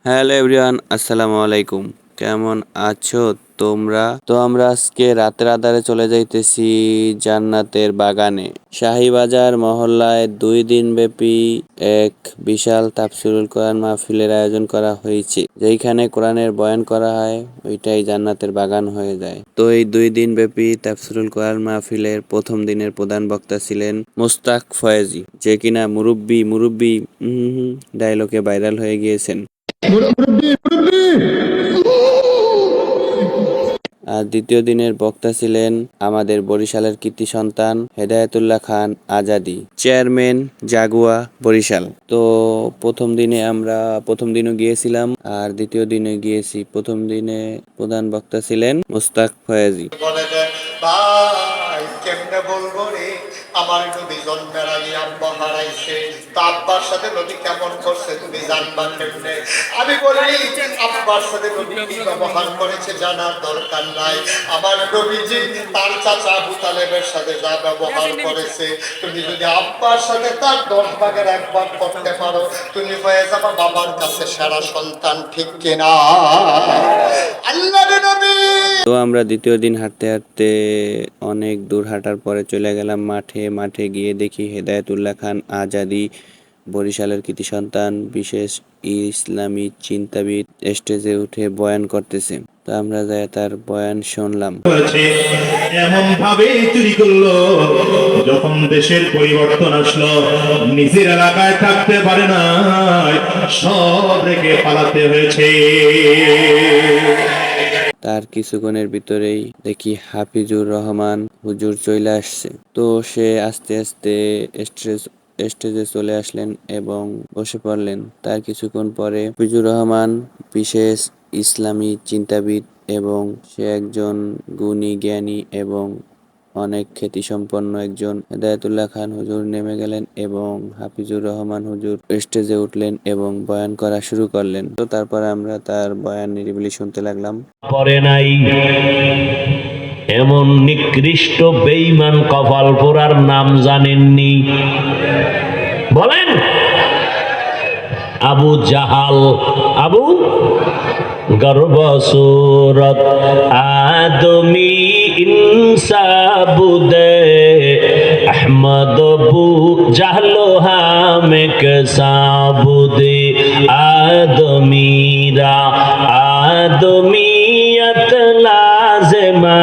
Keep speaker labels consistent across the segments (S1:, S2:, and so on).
S1: Hello everyone, আসসালামু আলাইকুম। কেমন আছো তোমরা? তো আমরা আজকে রাতের আধারে চলে যাইতেছি জান্নাতের বাগানে। শাহীবাজার মহল্লায় 2 দিন ব্যাপী এক বিশাল তাফসীরুল কোরআন মাহফিলের আয়োজন করা হয়েছে। যেইখানে কোরআনের বয়ান করা হয় ওইটাই জান্নাতের বাগান হয়ে যায়। তো এই 2 দিন ব্যাপী তাফসীরুল কোরআন মাহফিলের প্রথম দিনের প্রধান বক্তা ছিলেন মোস্তাক ফয়েজী, যে কিনা মুরব্বি মুরব্বি ডায়লগে ভাইরাল হয়ে গিয়েছেন। আর দ্বিতীয় দিনের বক্তা ছিলেন আমাদের বরিশালের কৃতি সন্তান হেদায়েতুল্লাহ খান আজাদী, চেয়ারম্যান জাগুয়া বরিশাল। তো প্রথম দিনও গিয়েছিলাম আর দ্বিতীয় দিনে গিয়েছি। প্রথম দিনে প্রধান বক্তা ছিলেন মোস্তাক ফয়েজী। কেমনে বলবো রে, আমার নবী জন্মের আগে আব্বা হারাইছে, তা আব্বার সাথে নবী কেমন করছে তুমি জানবা কেমনে? আমি বলি আব্বার সাথে নবী কি ব্যবহার করেছে জানার দরকার নাই। আমার নবীজি তার চাচা আবু তালেবের সাথে যা ব্যবহার করেছে, তুমি যদি আব্বার সাথে তার 10 ভাগের 1 ভাগ করতে পারো, তুমি হয়ে যাবা বাবার কাছে সেরা সন্তান, ঠিক কিনা? আল্লাহর নবী। তো আমরা দ্বিতীয় দিন হাঁটতে হাঁটতে অনেক দূর হাঁটার পরে চলে গেলাম মাঠে গিয়ে দেখি হেদায়েতুল্লাহ খান আজাদী, বরিশালের কৃতি সন্তান, বিশেষ ইসলামী চিন্তাবিদ স্টেজে উঠে বয়ান করতেছে। তো আমরা যাই তার বয়ান শুনলাম।
S2: এমন ভাবে চুরি করলো, যখন দেশের পরিবর্তন আসলো নিজের এলাকায় থাকতে পারে না, সব রেখে পালাতে হয়েছে।
S1: তার কিছুক্ষণের ভিতরেই দেখি হাফিজুর রহমান হুজুর চলে আসছে। তো সে আস্তে আস্তে স্টেজে চলে আসলেন এবং বসে পড়লেন। তার কিছুক্ষণ পরে হাফিজুর রহমান বিশেষ ইসলামী চিন্তাবিদ এবং সে একজন গুণী জ্ঞানী এবং অনেক খ্যাতিসম্পন্ন একজন হেদায়েতুল্লাহ খান হুজুর নেমে গেলেন এবং হাফিজুর রহমান হুজুর স্টেজে উঠলেন এবং বয়ান করা শুরু করলেন। তো তারপরে আমরা তার বয়ান নিরিবিলি শুনতে লাগলাম।
S3: পরে নাই এমন নিকৃষ্ট বেঈমান কপাল পোড়ার নাম জানেননি? বলেন। আবু জাহাল, আবু গর্বসুরত আদমি ইনসাবুদে আহমদ বু জাহলো হামেক সাবুদে আদমিরা আদমিয়ত লাজমা।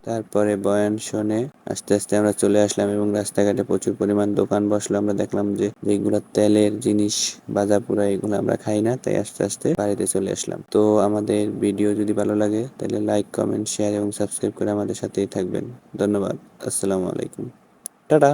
S1: তারপরে বয়ান শুনে আস্তে আস্তে আমরা চলে আসলাম এবং রাস্তাঘাটে প্রচুর পরিমাণ দোকান বসলো। আমরা দেখলাম যে যেগুলো তেলের জিনিস ভাজা পোড়া এগুলো আমরা খাই না, তাই আস্তে আস্তে বাড়িতে চলে আসলাম। তো আমাদের ভিডিও যদি ভালো লাগে তাহলে লাইক, কমেন্ট, শেয়ার এবং সাবস্ক্রাইব করে আমাদের সাথেই থাকবেন। ধন্যবাদ। আসসালামু আলাইকুম। টাটা।